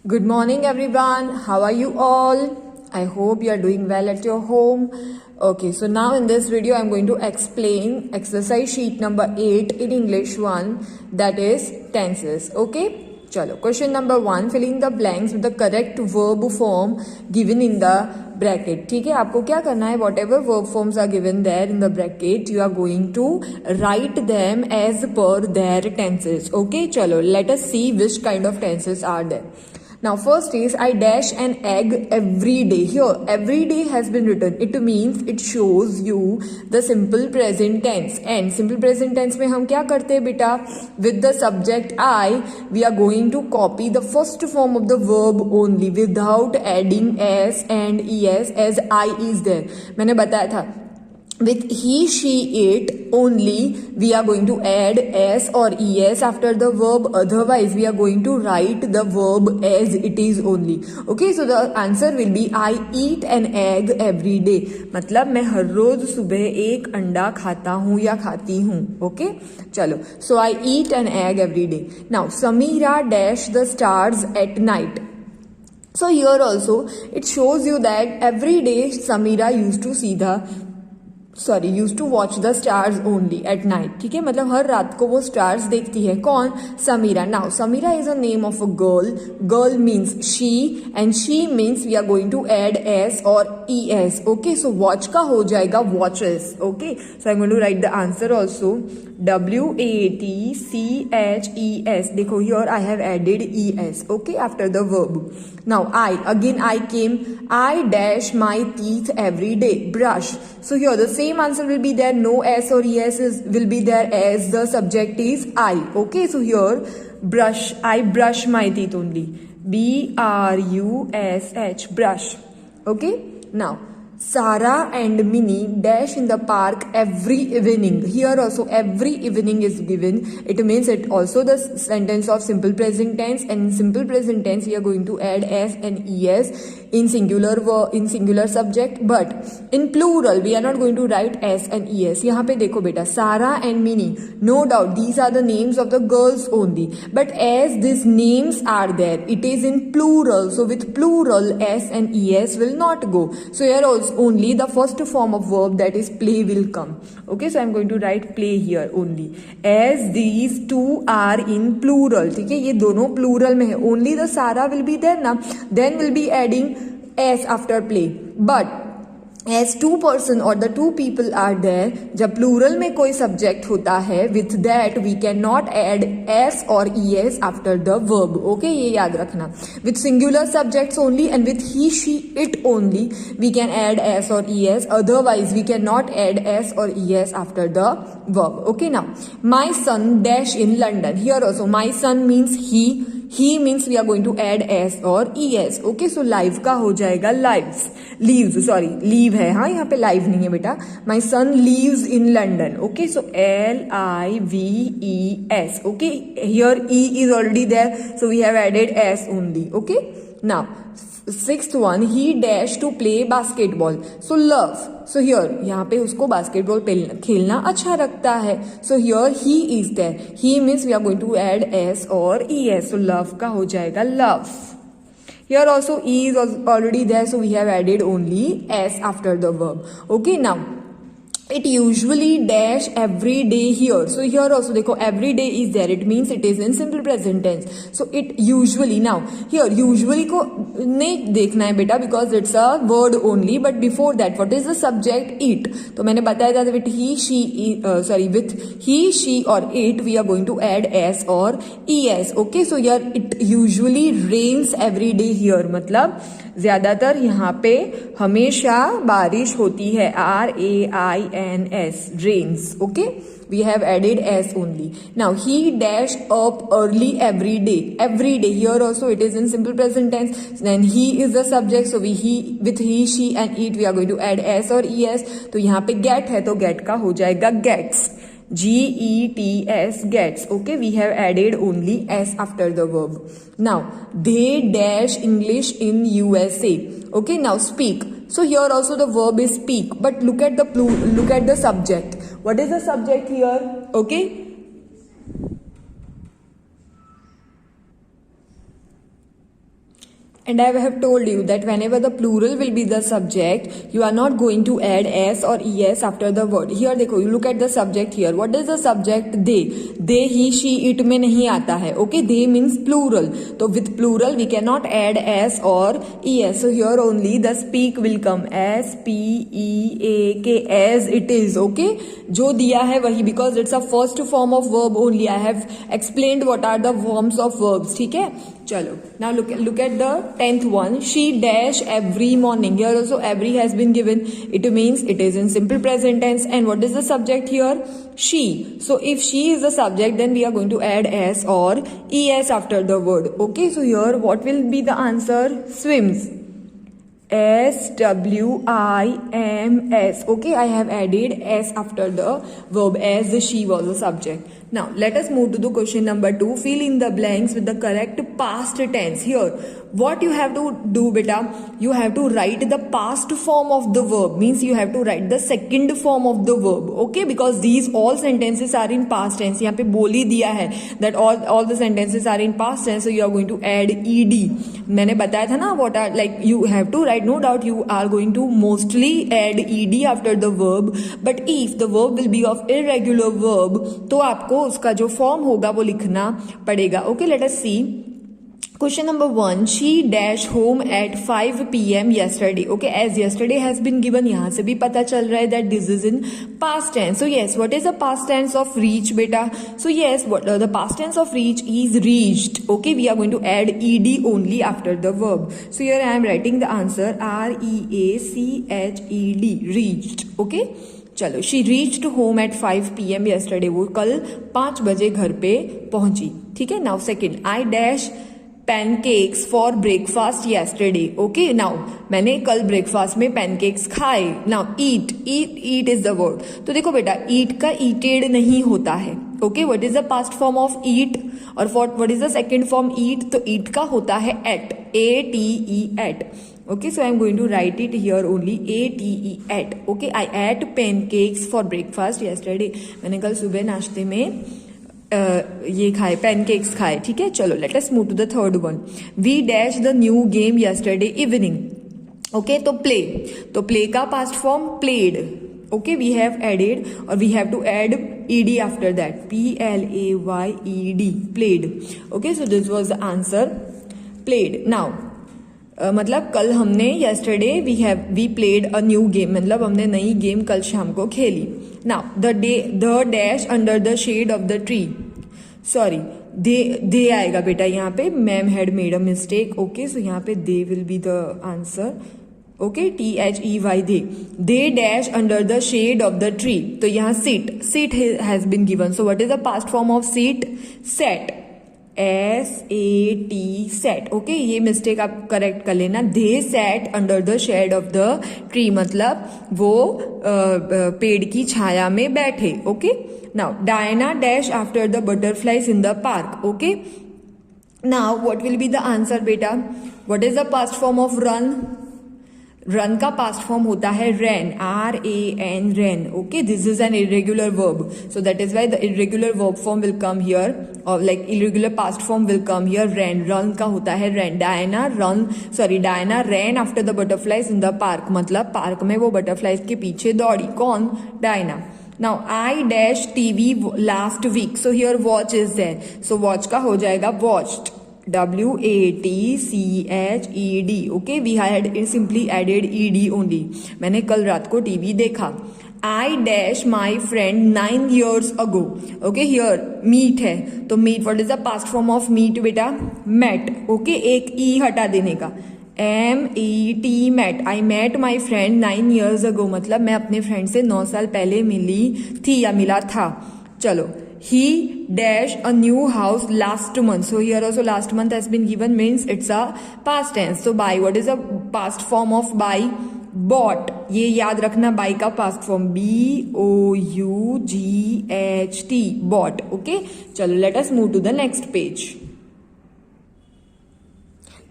Good morning, everyone. How are you all? I hope you are doing well at your home. Okay, so now in this video, I'm going to explain exercise sheet number 8 in English 1, that is tenses. Okay, chalo. Question number 1, fill in the blanks with the correct verb form given in the bracket. ठीक है, आपको क्या करना है? Whatever verb forms are given there in the bracket, you are going to write them as per their tenses. Okay, chalo. Let us see which kind of tenses are there. Now first is I dash an egg every day. Here every day has been written. It means it shows you the simple present tense. And simple present tense में हम क्या करते हैं बेटा? With the subject I, we are going to copy the first form of the verb only without adding s and es as I is there. मैंने बताया था with he, she, it only we are going to add s or es after the verb. Otherwise, we are going to write the verb as it is only. Okay, so the answer will be I eat an egg every day. मतलब मैं हर रोज सुबह एक अंडा खाता हूँ या खाती हूँ. Okay, चलो. So I eat an egg every day. Now Samira dash the stars at night. So here also it shows you that every day Samira used to watch the stars only at night. ठीक है, मतलब हर रात को वो stars देखती है. कौन? Samira. Now Samira is a name of a girl. Girl means she and she means we are going to add s or es. Okay, so watch का हो जाएगा watches. Okay, so I'm going to write the answer also. WATCHES. देखो here I have added es. Okay, after the verb. Now I came. I dash my teeth every day. Brush. So here the same answer will be there. No s or es will be there as the subject is I. Okay, so here brush. I brush my teeth only. BRUSH. Brush. Okay, now Sarah and Minnie dash in the park every evening. Here also every evening is given. It means it also the sentence of simple present tense, and in simple present tense we are going to add s and es in singular subject, but in plural we are not going to write s and es. यहाँ पे देखो बेटा, Sarah and Minnie, no doubt these are the names of the girls only, but as these names are there, it is in plural, so with plural s and es will not go. So here also only the first form of verb, that is play, will come. Okay, so I'm going to write play here only, as these two are in plural. ठीक है, ये दोनों plural में है. Only the Sarah will be there ना, then we'll be adding s after play. But as two person or the two people are there, जब plural में कोई subject होता है, with that we cannot add s or es after the verb. Okay, ये याद रखना. With singular subjects only and with he, she, it only we can add s or es. Otherwise we cannot add s or es after the verb. Okay, now my son dash in London. Here also my son means he means we are going to add s or es. Okay, so live का हो जाएगा leaves है. हाँ, यहाँ पे live नहीं है बेटा. My son lives in London. Okay, so LIVES. Okay, here e is already there, so we have added s only. Okay, now sixth one, he dash to play basketball. So love. So here यहाँ पे उसको basketball खेलना अच्छा लगता है. So here he is there. He means we are going to add s or es. So love का हो जाएगा love. Here also e is already there, so we have added only s after the verb. Okay, now it usually dash every day here. So here also देखो every day is there. It means it is in simple present tense. So it usually, now here usually को नहीं देखना है बेटा, because it's a word only. But before that, what is the subject? It. तो मैंने बताया था with he, she or it we are going to add s or es. Okay, so here it usually rains every day here. मतलब ज्यादातर यहाँ पे हमेशा बारिश होती है. RAINS, rains. Okay, we have added s only. Now he dash up early every day. Here also it is in simple present tense. Then he is the subject, so with he, she and it we are going to add s or es. तो यहाँ पे get है, तो get का हो जाएगा gets. GETS, gets. Okay, we have added only s after the verb. Now they dash English in USA. Okay, now speak. So here also the verb is speak, but look at the subject. What is the subject here? Okay, And I have told you that whenever the plural will be the subject, you are not going to add s or es after the word. Here देखो, you look at the subject here. What is the subject? They. They, he, she, it में नहीं आता है. Okay, they means plural. So with plural we cannot add s or es. So here only the speak will come. S P E A K, as it is. Okay, जो दिया है वही, because it's a first form of verb only. I have explained what are the forms of verbs. ठीक है, चलो. Now look at the 10th one. She dash every morning. Here also every has been given. It means it is in simple present tense. And what is the subject here? She. So if she is the subject, then we are going to add s or es after the word. Okay, so here what will be the answer? Swims. SWIMS. Okay, I have added s after the verb as she was the subject. Now let us move to the question number 2. Fill in the blanks with the correct past tense. Here what you have to do, beta, you have to write the past form of the verb, means you have to write the second form of the verb. Okay, because these all sentences are in past tense. यहाँ पे बोल ही दिया है that all the sentences are in past tense, so you are going to add ed. मैंने बताया था ना what are, like you have to write, no doubt you are going to mostly add ed after the verb, but if the verb will be of irregular verb तो आपको उसका जो form होगा वो लिखना पड़ेगा. Okay, let us see. Question number 1. She dash home at 5 p.m. yesterday. Okay, as yesterday has been given, यहाँ से भी पता चल रहा है that this is in past tense. So yes, what is the past tense of reach, beta? So yes, what the past tense of reach is reached. Okay, we are going to add ed only after the verb. So here I am writing the answer REACHED, reached. Okay, चलो. She reached home at 5 PM yesterday. वो कल 5 बजे घर पे पहुंची. ठीक है. Now second, I dash pancakes for breakfast yesterday. Okay, now मैंने कल ब्रेकफास्ट में पैनकेक्स खाए. Now eat, eat is the word. तो देखो बेटा, ईट का ईटेड नहीं होता है. Okay, what is the past form of eat और what is the second form eat? तो ईट का होता है ate, ATE, ate. Okay, so I am going to write it here only, ATE, at. Okay, I ate pancakes for breakfast yesterday. मैंने कल सुबह नाश्ते में ये खाए, पैनकेक्स खाए. ठीक है, चलो. Let us move to the third one. We dash the new game yesterday evening. Okay, तो प्ले. तो प्ले का past form played. Okay, we have added or we have to add ed after that. PLAYED, played. Okay, so this was the answer, played. Now मतलब कल हमने yesterday we played a new game, मतलब हमने नई game कल शाम को खेली. Now the dash under the shade of the tree. Sorry, they आएगा बेटा यहाँ पे. Ma'am had made a mistake. Okay, so यहाँ पे they will be the answer. Okay, THEY, they dash under the shade of the tree. तो यहाँ sit has been given. So what is the past form of sit? Sat. SAT, sat. Okay, ये mistake आप correct कर लेना. They sat under the shade of the tree, मतलब वो पेड़ की छाया में बैठे. Okay, now Diana dash after the butterflies in the park. Okay, now what will be the answer बेटा? What is the past form of run? Run का past फॉर्म होता है ran, RAN, ran. Okay, this is an irregular verb, so that is why the irregular verb form will come here, और like irregular past form will come here. Ran, run का होता है ran. Diana ran after the butterflies in the park, मतलब park में वो butterflies के पीछे दौड़ी. कौन? Diana. Now I dash TV last week. So here watch is there, so watch का हो जाएगा watched, WATCHED. Okay, we had simply added ED only. मैंने कल रात को टीवी देखा. आई dash my friend 9 years ago. Okay, here meet है, तो meet, what is the past form of meet बेटा? मेट. ओके, एक ई हटा देने का, MET, met. I met my friend 9 years ago, मतलब मैं अपने फ्रेंड से 9 साल पहले मिली थी या मिला था. चलो. He dash a new house last month. So here also last month has been given, means it's a past tense. So buy, what is the past form of buy? Bought. ये याद रखना, buy का past form BOUGHT, bought. Okay, चलो, let us move to the next page.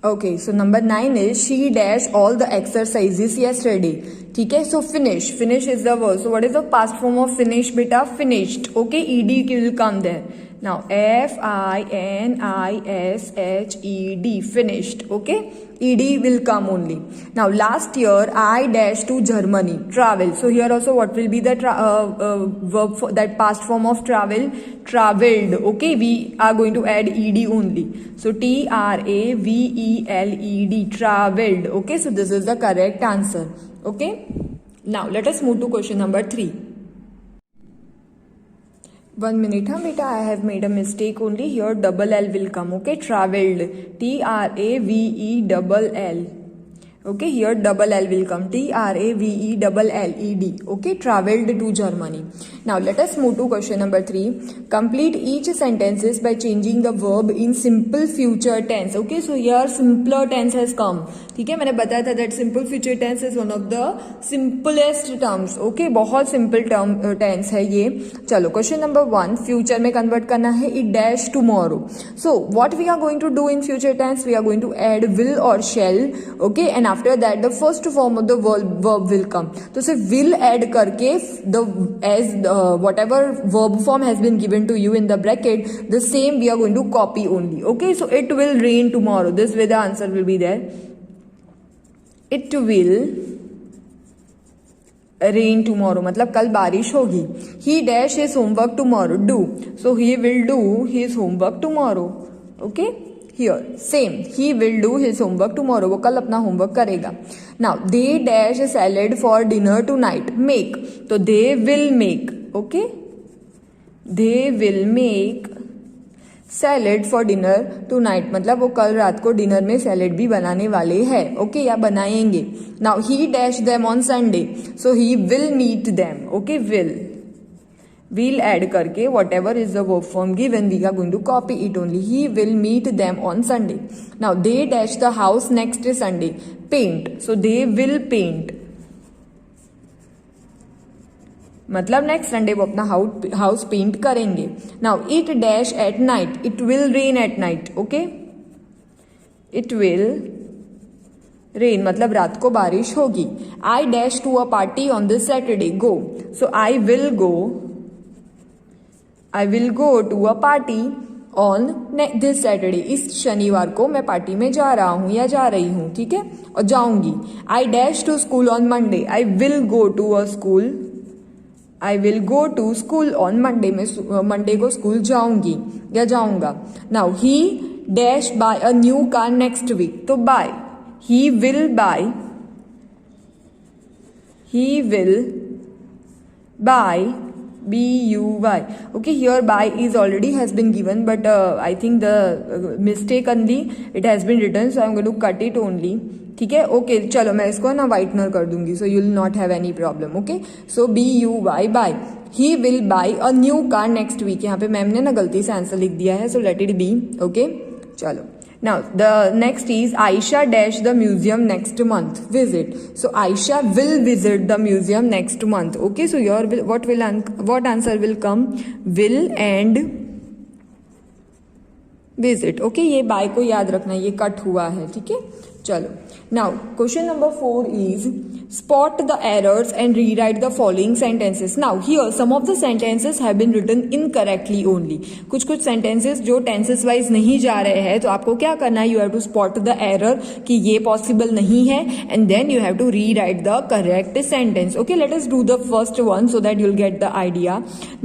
Okay, so number 9 is she dash all the exercises yesterday. ठीक है. So finish, finish is the verb. So what is the past form of finish बेटा? Finished. Okay, ed will come there. Now finished, finished. Okay, ed will come only. Now last year I dash to Germany, travel. So here also what will be the verb for that past form of travel? Traveled. Okay, we are going to add ed only. So traveled, traveled. Okay, so this is the correct answer. Okay, now let us move to question number 3. 1 minute, huh, beta? I have made a mistake only. Here double L will come. Okay, traveled. TRAVELL. Okay, here double L will come. TRAVELLED. Okay, traveled to Germany. Now let us move to question number 3. Complete each sentences by changing the verb in simple future tense. Okay, so here simpler tense has come. ठीक है, मैंने बताया था that simple future tense is one of the simplest terms. Okay, बहुत simple term tense है ये. चलो question number 1, future में convert करना है it dash tomorrow. So what we are going to do in future tense? We are going to add will or shall. Okay, and after that the first form of the verb will come. तो सिर्फ will add करके whatever verb form has been given to you in the bracket, the same we are going to copy only. Okay, so it will rain tomorrow. This way the answer will be there. It will rain tomorrow, मतलब कल बारिश होगी. He dash his homework tomorrow. Do. So he will do his homework tomorrow. Okay. Here same, he will do his homework tomorrow. वो कल अपना homework करेगा. Now they dash a salad for dinner tonight. Make. तो they will make. Okay. They will make salad for dinner tonight. मतलब वो कल रात को डिनर में सैलेड भी बनाने वाले हैं. ओके, या बनाएंगे. Now he dash them on Sunday. So he will meet them. Okay, will add करके whatever is the verb form given, we are going to copy it only. He will meet them on Sunday. Now they dash the house next Sunday. Paint. So they will paint. मतलब next Sunday वो अपना house paint करेंगे. Now it dash at night. It will rain at night. Okay, it will rain मतलब रात को बारिश होगी. I dash to a party on this Saturday. Go. So I will go to a party on this Saturday. इस शनिवार को मैं party में जा रहा हूं या जा रही हूं. ठीक है, और जाऊंगी. I dash to school on Monday. I will go to a school. I will go to school on Monday. में मंडे को स्कूल जाऊंगी या जाऊंगा. Now he dash buy a new car next week. तो buy, he will buy BUY. Okay, here by is already has been given, but I think the mistakenly it has been written, so I'm going to cut it only. ठीक है, okay, चलो मैं इसको ना whitener कर दूंगी, so you'll not have any problem. Okay, so BUY buy. He will buy a new car next week. यहाँ पे मैम ने ना गलती से आंसर लिख दिया है, so let it be. Okay, चलो. Now the next is Aisha dash the museum next month. Visit. So Aisha will visit the museum next month. Okay, so your what answer will come? Will and visit. Okay, ये by को याद रखना, ये cut हुआ है. ठीक है, चलो. Now question number 4 is spot the errors and rewrite the following sentences. Now here some of the sentences have been written incorrectly only. कुछ sentences जो tenses wise नहीं जा रहे हैं, तो आपको क्या करना है? You have to spot the error कि ये possible नहीं है, and then you have to rewrite the correct sentence. Okay, let us do the first one so that you'll get the idea.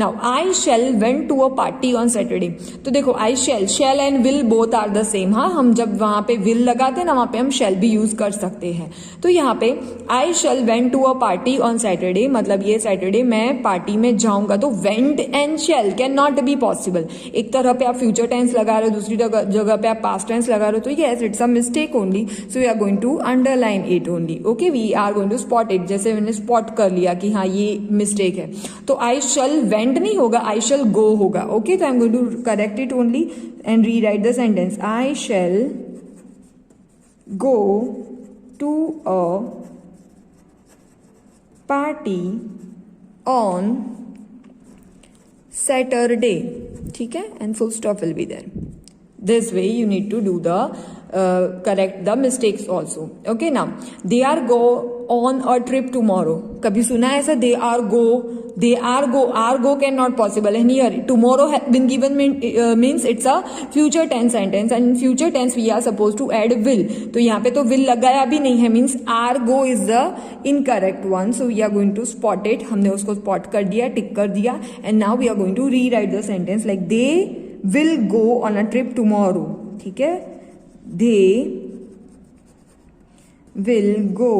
Now I shall went to a party on Saturday. तो देखो I shall and will both are the same. हाँ, हम जब वहां पे will लगाते हैं ना, वहां पे हम shall भी यूज कर सकते हैं. तो यहाँ पे I shall went to a party on Saturday, मतलब ये सैटरडे मैं पार्टी में जाऊंगा. तो went and shall can not be possible. एक तरह पे आप फ्यूचर टेंस लगा रहे हो, दूसरी जगह पे आप पास्ट टेंस लगा रहे हो, तो yes it's a mistake only. So we are going to underline it only. Okay, we are going to spot it. जैसे मैंने स्पॉट कर लिया कि हाँ ये मिस्टेक है, तो आई शल वेंट नहीं होगा, आई शल गो होगा. ओके, तो I am going to correct it only and rewrite the sentence. I shall go to a party on Saturday. ठीक है, and full stop will be there. This way you need to do the correct the mistakes also. Okay, now they are on a trip tomorrow, कभी सुना है ऐसा? They are go can not possible, and here tomorrow has been given means it's a future tense sentence, and in future tense we are suppose to add will, तो यहाँ पे तो will लगाया भी नहीं है, means are go is the incorrect one, so we are going to spot it, हमने उसको स्पॉट कर दिया, टिक कर दिया, and now we are going to rewrite the sentence like they will go on a trip tomorrow, ठीक है, they will go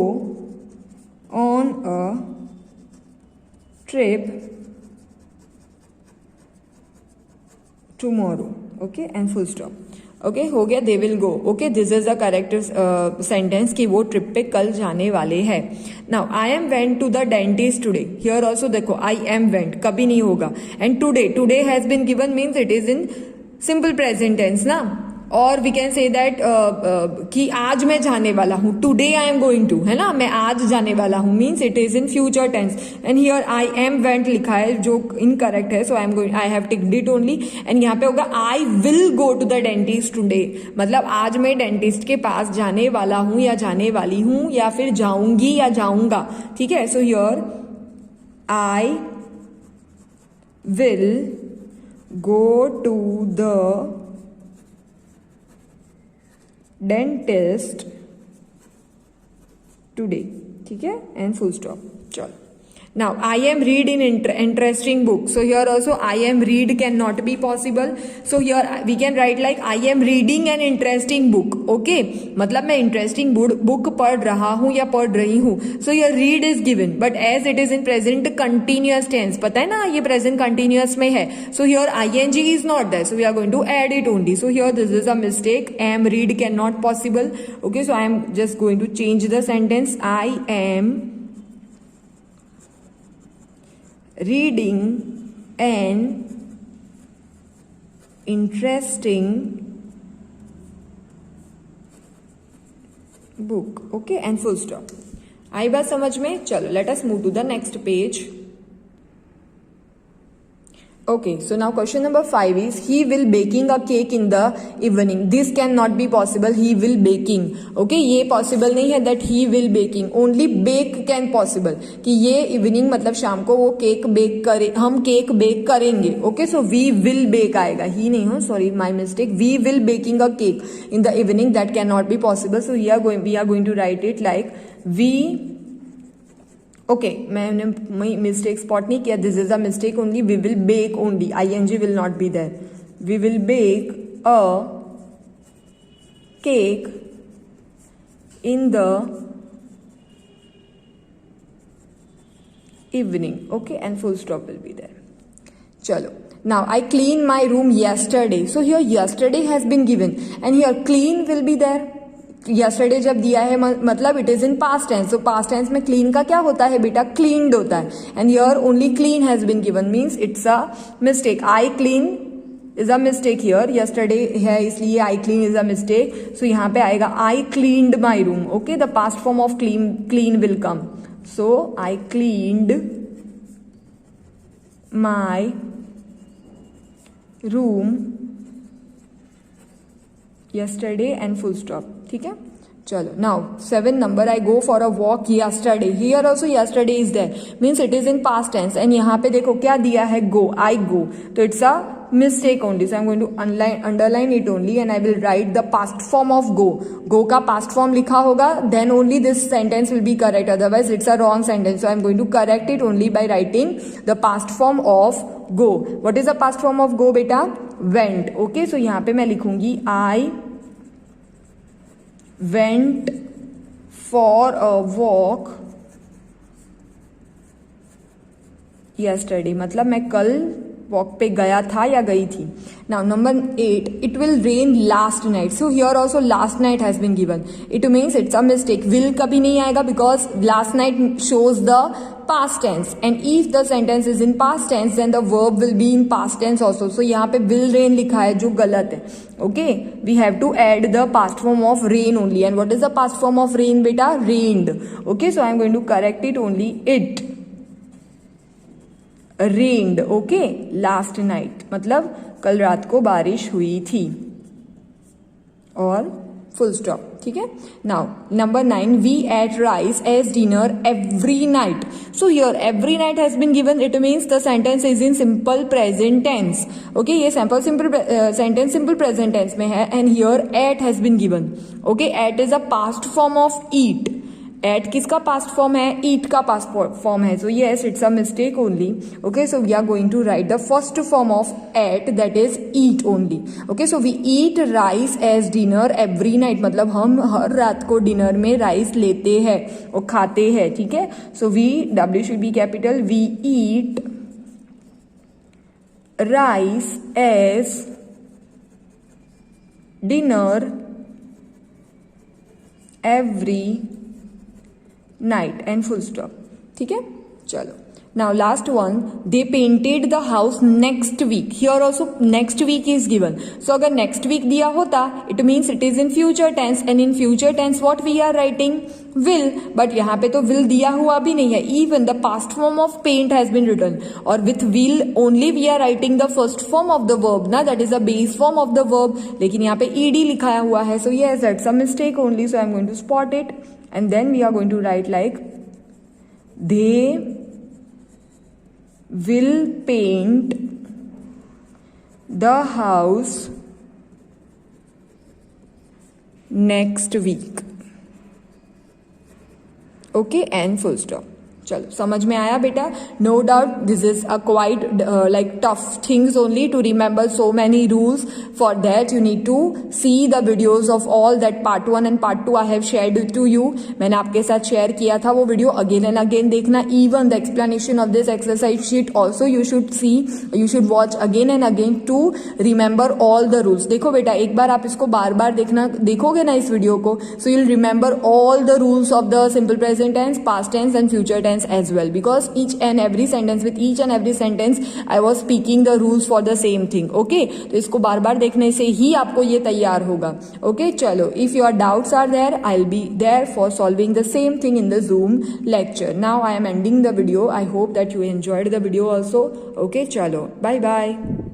on a trip tomorrow, okay, and full stop. Okay हो गया, they will go, okay, this is the correct sentence कि वो trip पे कल जाने वाले हैं. Now I am went to the dentist today, here also देखो आई एम वेंट कभी नहीं होगा, and today has been given means it is in simple present tense ना, और वी कैन से दैट कि आज मैं जाने वाला हूं, today I am going to, है ना, मैं आज जाने वाला हूं, means it is in future tense, and here I am went लिखा है जो इनकरेक्ट है, so I am going, I have ticked it only, and यहाँ पे होगा I will go to the dentist today, मतलब आज मैं डेंटिस्ट के पास जाने वाला हूं या जाने वाली हूं या फिर जाऊंगी या जाऊंगा, ठीक है. So here I will go to the dentist today, ठीक है, एंड फुल स्टॉप. चलो, now I am read in interesting book, so here also I am read can not be possible, so here we can write like I am reading an interesting book, okay, मतलब मैं interesting book पढ़ रहा हूं या पढ़ रही हूं, so here read is given, but as it is in present continuous tense, पता है ना ये प्रेजेंट कंटिन्यूअस में है, so here ING is not there, so we are going to add it only, so here this is a mistake, am read can not possible, okay, so I am just going to change the sentence, I am reading an interesting book, okay, and full stop. आई बात समझ में? चलो, let us move to the next page. Okay, so now question number 5 is he will baking a cake in the evening. This cannot be possible. He will baking. Okay, ये possible नहीं है that he will baking. Only bake can possible. कि ये evening मतलब शाम को वो cake bake करे, हम केक बेक करेंगे. Okay, so we will bake आएगा. ही नहीं हो, sorry, my mistake. We will baking a cake in the evening. That cannot be possible. So we are going to write it like we. Okay, मैंने mistake spot नहीं किया, this is a mistake only, we will bake only, ING will not be there, we will bake a cake in the evening, okay, and full stop will be there. चलो, now I clean my room yesterday, so here yesterday has been given and here clean will be there. yesterday जब दिया है मतलब it is in past tense, so past tense में clean का क्या होता है बेटा? cleaned होता है, and here only clean has been given means it's a mistake. I clean is a mistake here, yesterday है इसलिए I clean is a mistake, so यहाँ पे आएगा I cleaned my room, okay, the past form of clean will come, so I cleaned my room yesterday and full stop. ठीक है, चलो, now 7 number, I go for a walk yesterday. Here also yesterday is there, means it is in past tense, एंड यहाँ पे देखो क्या दिया है? गो, आई गो, तो it's a mistake only, so I am going to underline it only and I will write the past form of go. Go का past फॉर्म लिखा होगा, then only this sentence will be correct, otherwise it's a wrong sentence, so I am going to correct it only by writing the past form of go. What is the past form of go बेटा? Went, okay, सो यहाँ पे मैं लिखूंगी आई went for a walk yesterday, मतलब मैं कल walk पे गया था या गई थी. Now number 8, it will rain last night, so here also last night has been given, it means it's a mistake. Will कभी नहीं आएगा because last night shows the past tense, and if the sentence is in past tense then the verb will be in past tense also, so यहाँ पे will rain लिखा है जो गलत है. Okay, we have to add the past form of rain only, and what is the past form of rain beta? Rained. Okay, so I am going to correct it only, it rained. Okay, last night मतलब कल रात को बारिश हुई थी, और full stop. ठीक है. Now number 9, we eat rice as dinner every night. So here every night has been given. It means the sentence is in simple present tense. Okay, ये sentence simple present tense में है, and here ate has been given. Okay, ate is a past form of eat. Ate किसका past form है? Eat का past form है. So yes, it's a mistake only. Okay, so we are going to write the first form of ate, that is eat only. Okay, so we eat rice as dinner every night, मतलब हम हर रात को dinner में rice लेते हैं और खाते हैं. ठीक है. So we, W should be capital. We eat rice as dinner every night and full stop. ठीक है. चलो, now last one, they painted the house next week. Here also next week is given. So अगर next week दिया होता, it means it is in future tense, and in future tense what we are writing? Will. But यहाँ पे तो will दिया हुआ भी नहीं है. Even the past form of paint has been written, और with will only we are writing the first form of the verb ना, that is the base form of the verb. लेकिन यहाँ पे ed लिखाया हुआ है. So yes, that's a mistake only. So I am going to spot it, and then we are going to write like they will paint the house next week. Okay, and full stop. चलो, समझ में आया बेटा? No doubt this is a quite like tough things only to remember so many rules. For that you need to see the videos of all that part 1 and part 2 I have shared to you. मैंने आपके साथ share किया था वो video. Again and again देखना. Even the explanation of this exercise sheet also you should see, you should watch again and again to remember all the rules. देखो बेटा, एक बार आप इसको बार बार देखोगे ना इस वीडियो को, so you will remember all the rules of the simple present tense, past tense and future tense as well, because each and every sentence, with each and every sentence I was speaking the rules for the same thing. Okay, तो इसको बार बार देखने से ही आपको ये तैयार होगा. Okay, चलो, if your doubts are there, I'll be there for solving the same thing in the Zoom lecture. Now I am ending the video. I hope that you enjoyed the video also. Okay, चलो, bye bye.